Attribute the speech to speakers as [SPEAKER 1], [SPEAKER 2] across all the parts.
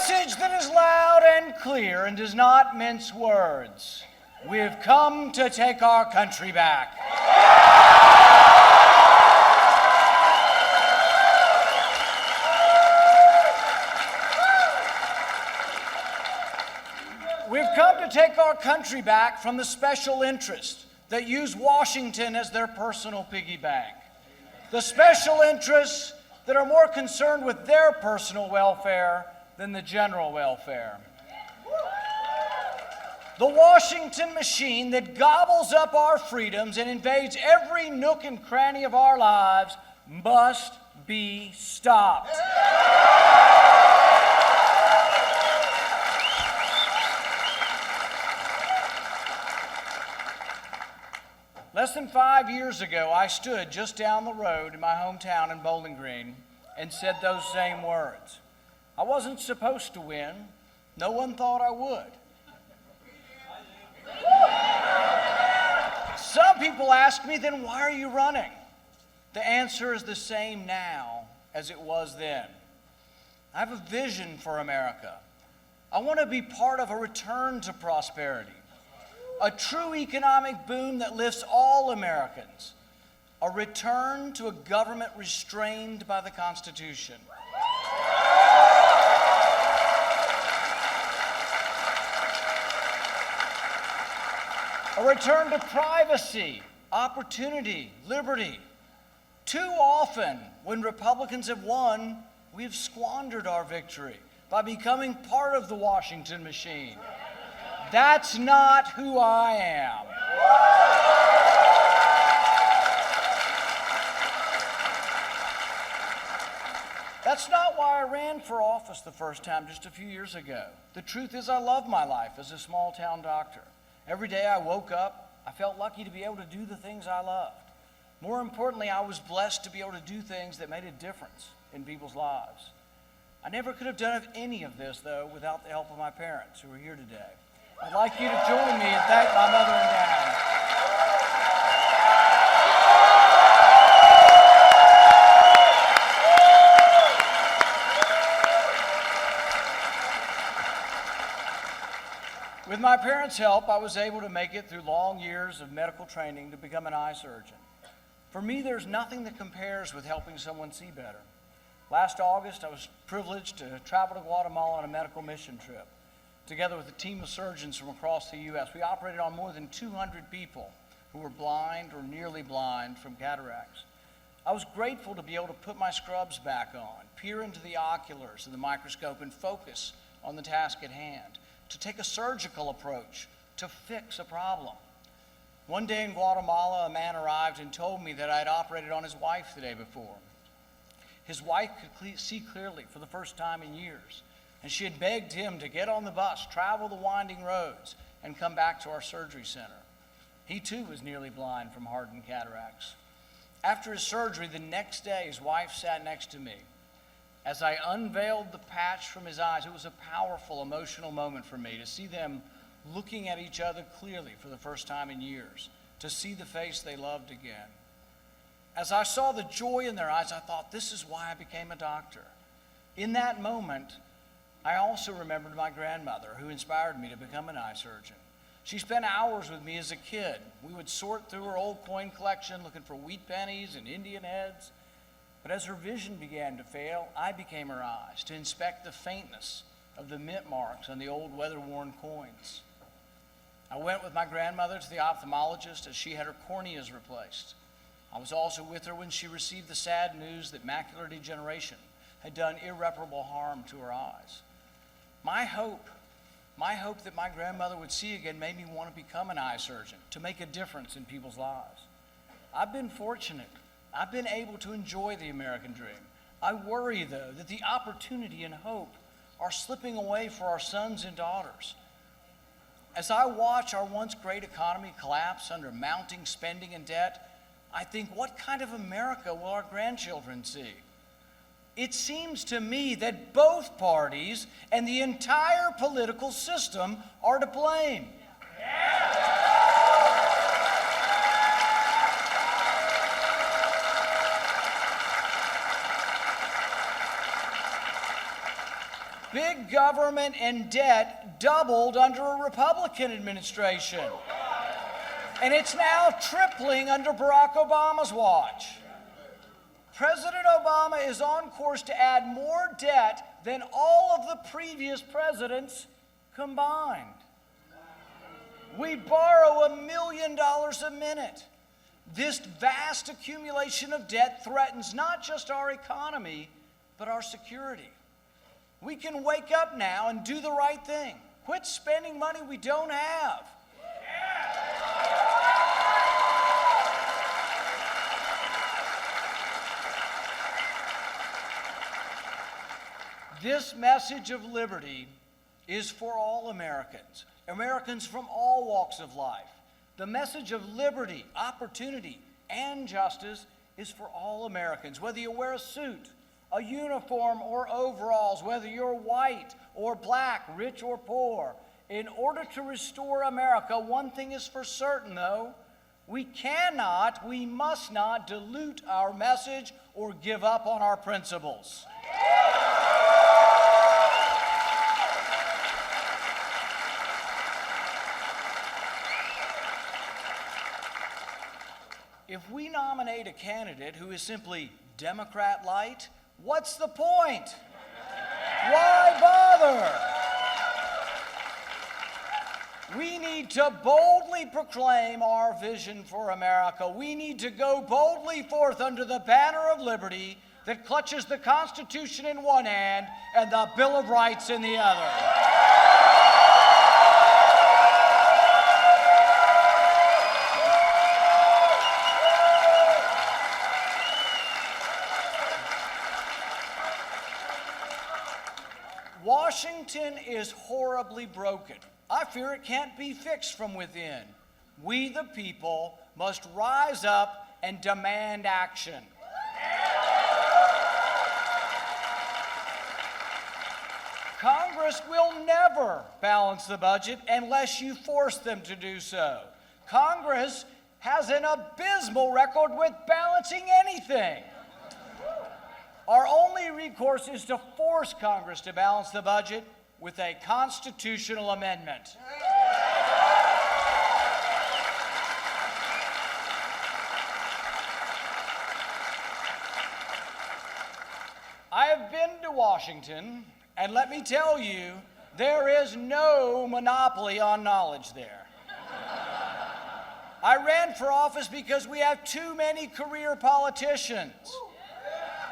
[SPEAKER 1] message that is loud and clear and does not mince words. We've come to take our country back. We've come to take our country back from the special interests that use Washington as their personal piggy bank. The special interests that are more concerned with their personal welfare than the general welfare. The Washington machine that gobbles up our freedoms and invades every nook and cranny of our lives must be stopped. Less than 5 years ago, I stood just down the road in my hometown in Bowling Green and said those same words. I wasn't supposed to win. No one thought I would. Some people ask me, then why are you running? The answer is the same now as it was then. I have a vision for America. I want to be part of a return to prosperity. A true economic boom that lifts all Americans. A return to a government restrained by the Constitution. A return to privacy, opportunity, liberty. Too often, when Republicans have won, we have squandered our victory by becoming part of the Washington machine. That's not who I am. That's not why I ran for office the first time just a few years ago. The truth is I love my life as a small town doctor. Every day I woke up, I felt lucky to be able to do the things I loved. More importantly, I was blessed to be able to do things that made a difference in people's lives. I never could have done any of this, though, without the help of my parents who are here today. I'd like you to join me and thank my mother and dad. With my parents' help, I was able to make it through long years of medical training to become an eye surgeon. For me, there's nothing that compares with helping someone see better. Last August, I was privileged to travel to Guatemala on a medical mission trip. Together with a team of surgeons from across the U.S., we operated on more than 200 people who were blind or nearly blind from cataracts. I was grateful to be able to put my scrubs back on, peer into the oculars of the microscope, and focus on the task at hand, to take a surgical approach to fix a problem. One day in Guatemala, a man arrived and told me that I had operated on his wife the day before. His wife could see clearly for the first time in years, and she had begged him to get on the bus, travel the winding roads, and come back to our surgery center. He too was nearly blind from hardened cataracts. After his surgery, the next day, his wife sat next to me. As I unveiled the patch from his eyes, it was a powerful, emotional moment for me to see them looking at each other clearly for the first time in years, to see the face they loved again. As I saw the joy in their eyes, I thought, this is why I became a doctor. In that moment, I also remembered my grandmother, who inspired me to become an eye surgeon. She spent hours with me as a kid. We would sort through her old coin collection, looking for wheat pennies and Indian heads. But as her vision began to fail, I became her eyes to inspect the faintness of the mint marks on the old weather-worn coins. I went with my grandmother to the ophthalmologist as she had her corneas replaced. I was also with her when she received the sad news that macular degeneration had done irreparable harm to her eyes. My hope that my grandmother would see again made me want to become an eye surgeon, to make a difference in people's lives. I've been fortunate. I've been able to enjoy the American dream. I worry, though, that the opportunity and hope are slipping away for our sons and daughters. As I watch our once great economy collapse under mounting spending and debt, I think, what kind of America will our grandchildren see? It seems to me that both parties and the entire political system are to blame. Big government and debt doubled under a Republican administration. And it's now tripling under Barack Obama's watch. President Obama is on course to add more debt than all of the previous presidents combined. We borrow $1 million a minute. This vast accumulation of debt threatens not just our economy, but our security. We can wake up now and do the right thing. Quit spending money we don't have. This message of liberty is for all Americans, Americans from all walks of life. The message of liberty, opportunity, and justice is for all Americans, whether you wear a suit, a uniform, or overalls, whether you're white or black, rich or poor. In order to restore America, one thing is for certain, though. We must not dilute our message or give up on our principles. If we nominate a candidate who is simply Democrat light, what's the point? Why bother? We need to boldly proclaim our vision for America. We need to go boldly forth under the banner of liberty that clutches the Constitution in one hand and the Bill of Rights in the other. Washington is horribly broken. I fear it can't be fixed from within. We, the people, must rise up and demand action. Congress will never balance the budget unless you force them to do so. Congress has an abysmal record with balancing anything. Our only recourse is to force Congress to balance the budget with a constitutional amendment. I have been to Washington, and let me tell you, there is no monopoly on knowledge there. I ran for office because we have too many career politicians.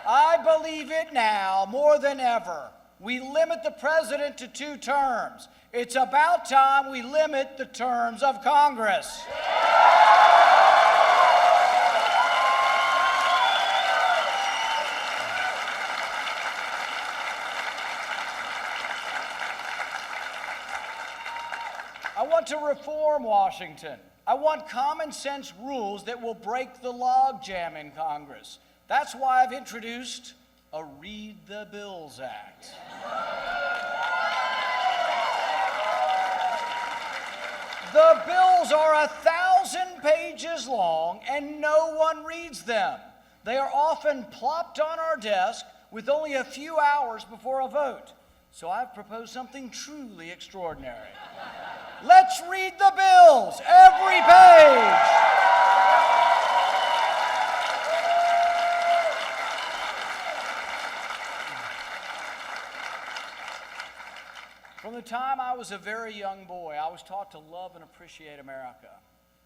[SPEAKER 1] I believe it now more than ever. We limit the president to 2 terms. It's about time we limit the terms of Congress. I want to reform Washington. I want common sense rules that will break the logjam in Congress. That's why I've introduced a Read the Bills Act. The bills are 1,000 pages long and no one reads them. They are often plopped on our desk with only a few hours before a vote. So I've proposed something truly extraordinary. Let's read the bills, every page. From the time I was a very young boy, I was taught to love and appreciate America.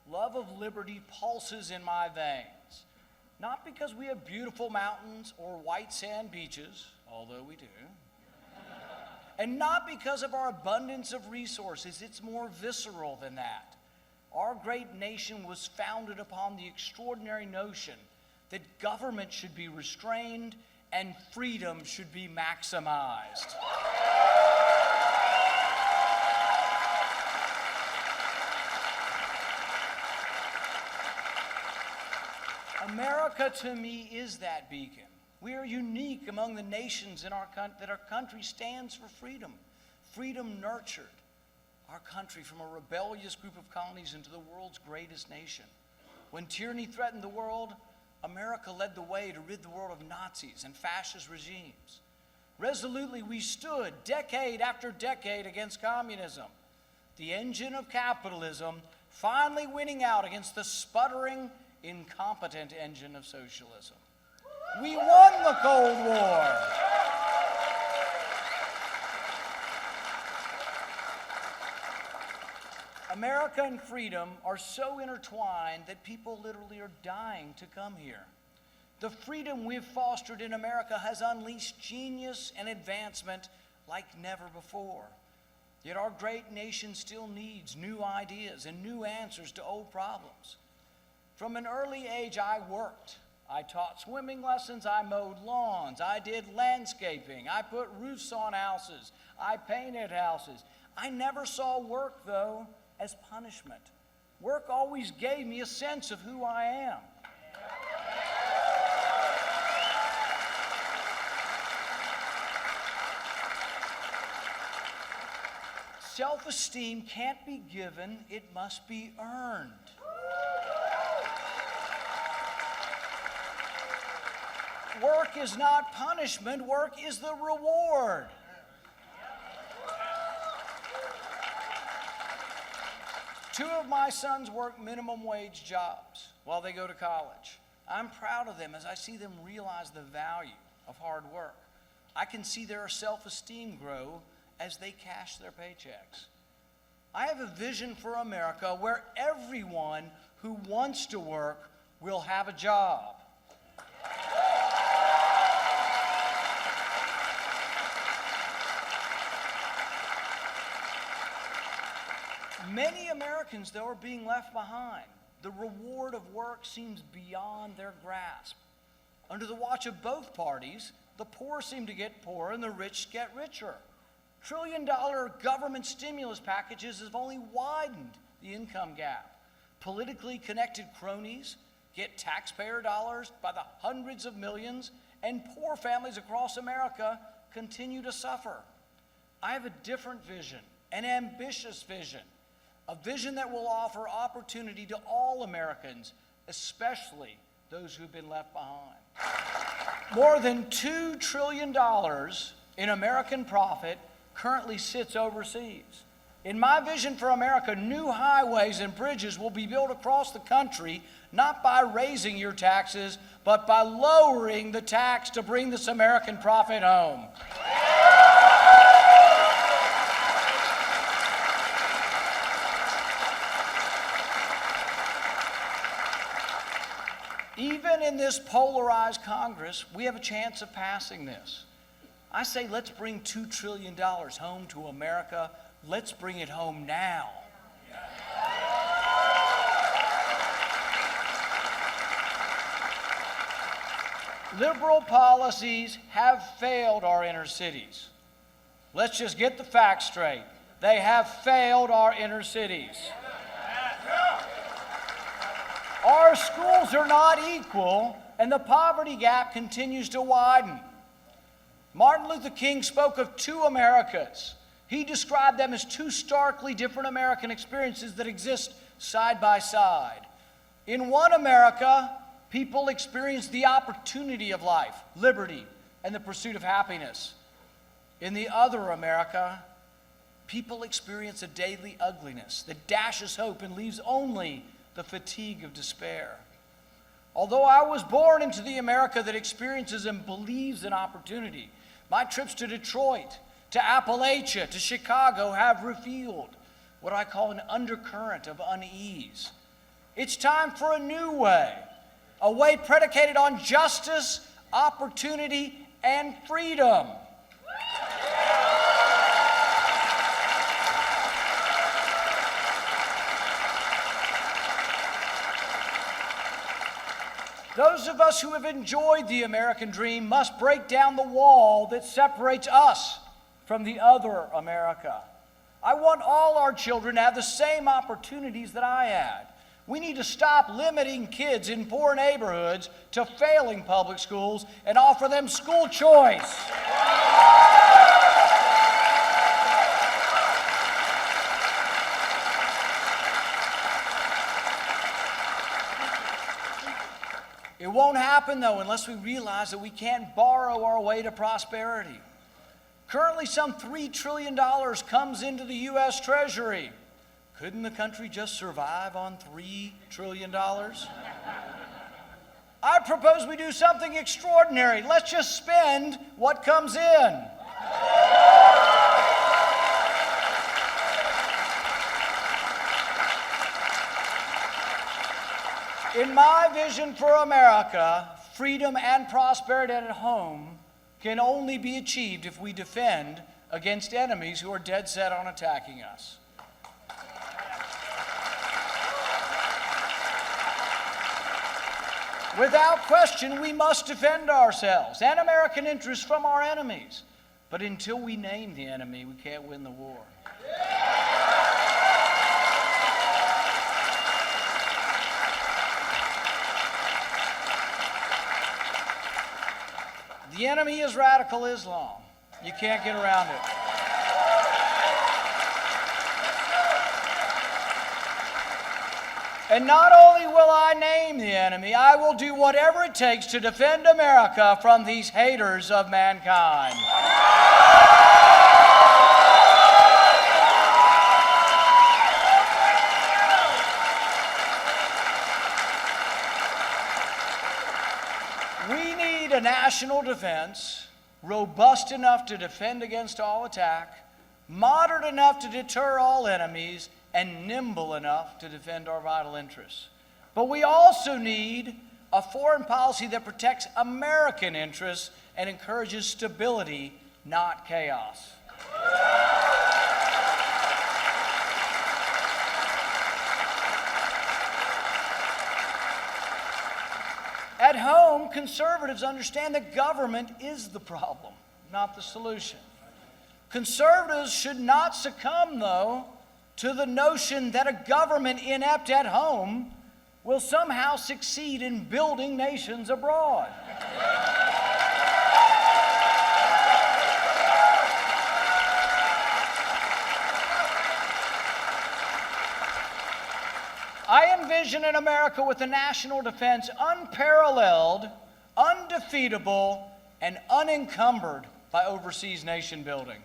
[SPEAKER 1] Love of liberty pulses in my veins, not because we have beautiful mountains or white sand beaches, although we do, and not because of our abundance of resources. It's more visceral than that. Our great nation was founded upon the extraordinary notion that government should be restrained and freedom should be maximized. America, to me, is that beacon. We are unique among the nations in that our country stands for freedom. Freedom nurtured our country from a rebellious group of colonies into the world's greatest nation. When tyranny threatened the world, America led the way to rid the world of Nazis and fascist regimes. Resolutely we stood decade after decade against communism, the engine of capitalism finally winning out against the sputtering, incompetent engine of socialism. We won the Cold War. America and freedom are so intertwined that people literally are dying to come here. The freedom we've fostered in America has unleashed genius and advancement like never before. Yet our great nation still needs new ideas and new answers to old problems. From an early age, I worked. I taught swimming lessons, I mowed lawns, I did landscaping, I put roofs on houses, I painted houses. I never saw work, though, as punishment. Work always gave me a sense of who I am. Self-esteem can't be given, it must be earned. Work is not punishment, work is the reward. Two of my sons work minimum wage jobs while they go to college. I'm proud of them as I see them realize the value of hard work. I can see their self-esteem grow as they cash their paychecks. I have a vision for America where everyone who wants to work will have a job. Many Americans, though, are being left behind. The reward of work seems beyond their grasp. Under the watch of both parties, the poor seem to get poorer and the rich get richer. Trillion-dollar government stimulus packages have only widened the income gap. Politically connected cronies get taxpayer dollars by the hundreds of millions, and poor families across America continue to suffer. I have a different vision, an ambitious vision, a vision that will offer opportunity to all Americans, especially those who've been left behind. More than $2 trillion in American profit currently sits overseas. In my vision for America, new highways and bridges will be built across the country, not by raising your taxes, but by lowering the tax to bring this American profit home. Even in this polarized Congress, we have a chance of passing this. I say let's bring $2 trillion home to America. Let's bring it home now. Liberal policies have failed our inner cities. Let's just get the facts straight. They have failed our inner cities. Our schools are not equal, and the poverty gap continues to widen. Martin Luther King spoke of two Americas. He described them as two starkly different American experiences that exist side by side. In one America, people experience the opportunity of life, liberty, and the pursuit of happiness. In the other America, people experience a daily ugliness that dashes hope and leaves only the fatigue of despair. Although I was born into the America that experiences and believes in opportunity, my trips to Detroit, to Appalachia, to Chicago have revealed what I call an undercurrent of unease. It's time for a new way, a way predicated on justice, opportunity, and freedom. Those of us who have enjoyed the American dream must break down the wall that separates us from the other America. I want all our children to have the same opportunities that I had. We need to stop limiting kids in poor neighborhoods to failing public schools and offer them school choice. It won't happen, though, unless we realize that we can't borrow our way to prosperity. Currently, some $3 trillion comes into the U.S. Treasury. Couldn't the country just survive on $3 trillion? I propose we do something extraordinary. Let's just spend what comes in. In my vision for America, freedom and prosperity at home can only be achieved if we defend against enemies who are dead set on attacking us. Without question, we must defend ourselves and American interests from our enemies. But until we name the enemy, we can't win the war. The enemy is radical Islam. You can't get around it. And not only will I name the enemy, I will do whatever it takes to defend America from these haters of mankind. We need a national defense, robust enough to defend against all attack, modern enough to deter all enemies, and nimble enough to defend our vital interests. But we also need a foreign policy that protects American interests and encourages stability, not chaos. At home, conservatives understand that government is the problem, not the solution. Conservatives should not succumb, though, to the notion that a government inept at home will somehow succeed in building nations abroad. I envision an America with a national defense unparalleled, undefeatable, and unencumbered by overseas nation building.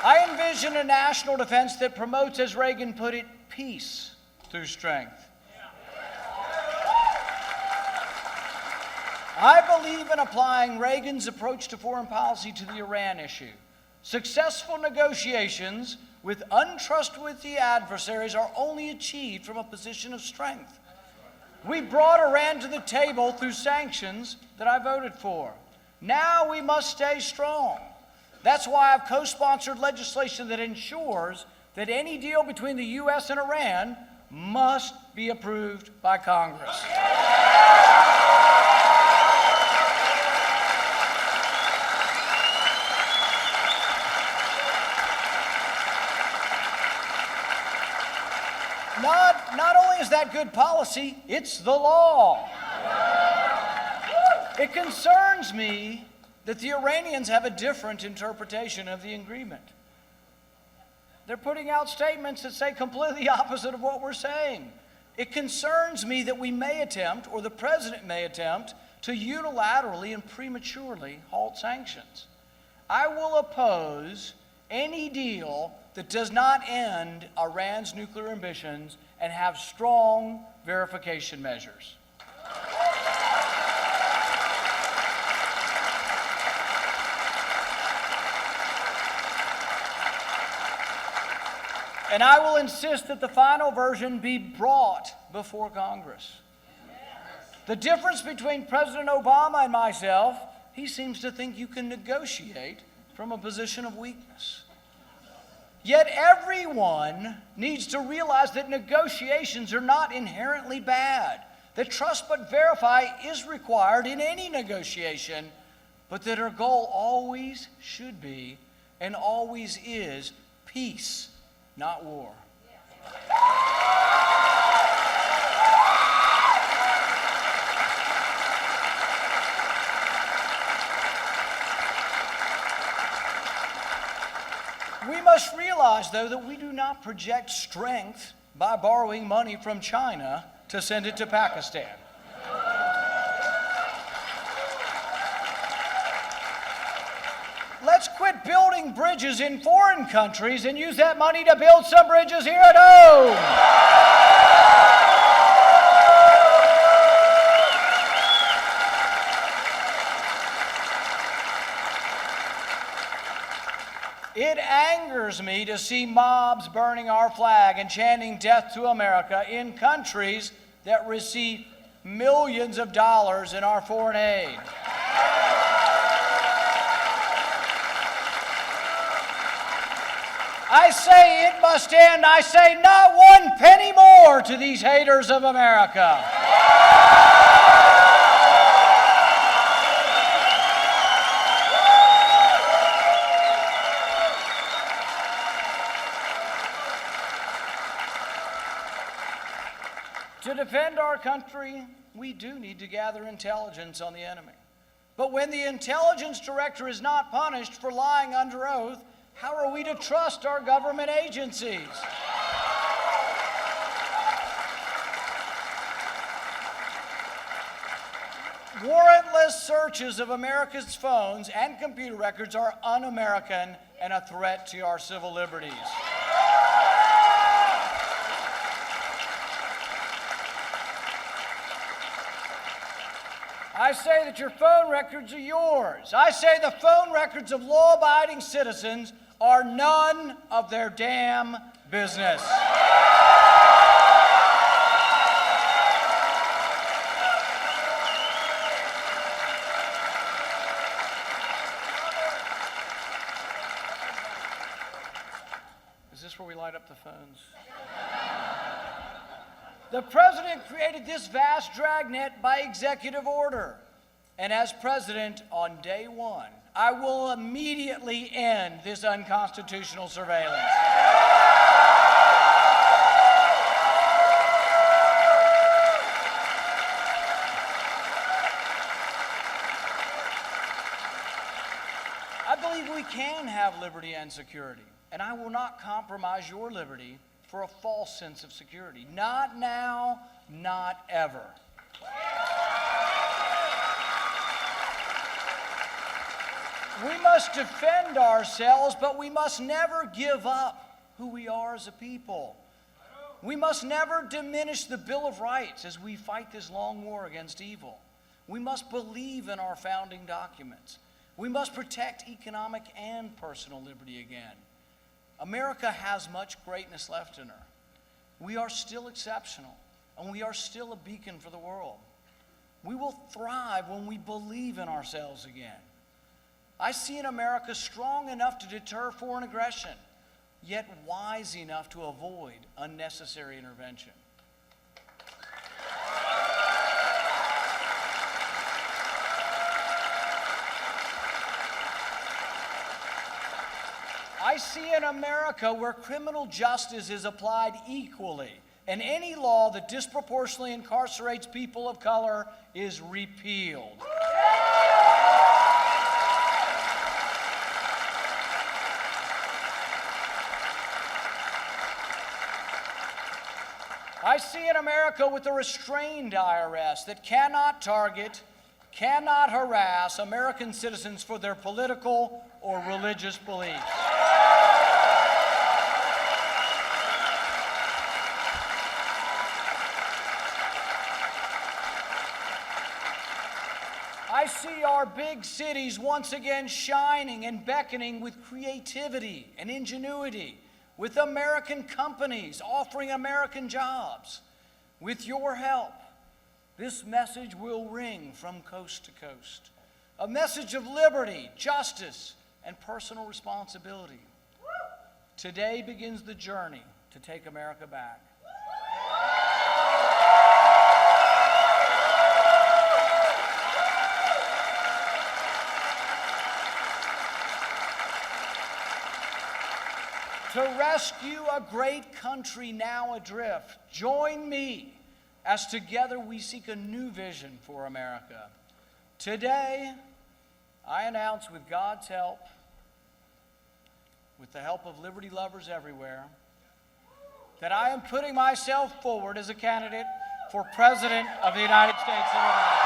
[SPEAKER 1] I envision a national defense that promotes, as Reagan put it, peace through strength. I believe in applying Reagan's approach to foreign policy to the Iran issue. Successful negotiations with untrustworthy adversaries are only achieved from a position of strength. We brought Iran to the table through sanctions that I voted for. Now we must stay strong. That's why I've co-sponsored legislation that ensures that any deal between the U.S. and Iran must be approved by Congress. Not only is that good policy, it's the law. It concerns me that the Iranians have a different interpretation of the agreement. They're putting out statements that say completely opposite of what we're saying. It concerns me that we may attempt, or the president may attempt, to unilaterally and prematurely halt sanctions. I will oppose any deal that does not end Iran's nuclear ambitions and have strong verification measures. And I will insist that the final version be brought before Congress. The difference between President Obama and myself, he seems to think you can negotiate from a position of weakness. Yet everyone needs to realize that negotiations are not inherently bad, that trust but verify is required in any negotiation, but that our goal always should be and always is peace, not war. We must realize, though, that we do not project strength by borrowing money from China to send it to Pakistan. Let's quit building bridges in foreign countries and use that money to build some bridges here at home. It angers me to see mobs burning our flag and chanting "Death to America" in countries that receive millions of dollars in our foreign aid. I say it must end. I say not one penny more to these haters of America. To defend our country, we do need to gather intelligence on the enemy. But when the intelligence director is not punished for lying under oath, how are we to trust our government agencies? Warrantless searches of America's phones and computer records are un-American and a threat to our civil liberties. I say that your phone records are yours. I say the phone records of law-abiding citizens are none of their damn business. Is this where we light up the phones? The president created this vast dragnet by executive order. And as president, on day one, I will immediately end this unconstitutional surveillance. I believe we can have liberty and security, and I will not compromise your liberty for a false sense of security. Not now, not ever. We must defend ourselves, but we must never give up who we are as a people. We must never diminish the Bill of Rights as we fight this long war against evil. We must believe in our founding documents. We must protect economic and personal liberty again. America has much greatness left in her. We are still exceptional, and we are still a beacon for the world. We will thrive when we believe in ourselves again. I see an America strong enough to deter foreign aggression, yet wise enough to avoid unnecessary intervention. I see an America where criminal justice is applied equally, and any law that disproportionately incarcerates people of color is repealed. I see an America with a restrained IRS that cannot target, cannot harass American citizens for their political or religious beliefs. I see our big cities once again shining and beckoning with creativity and ingenuity, with American companies offering American jobs. With your help, this message will ring from coast to coast. A message of liberty, justice, and personal responsibility. Today begins the journey to take America back. To rescue a great country now adrift, join me as together we seek a new vision for America. Today, I announce with God's help, with the help of liberty lovers everywhere, that I am putting myself forward as a candidate for President of the United States of America.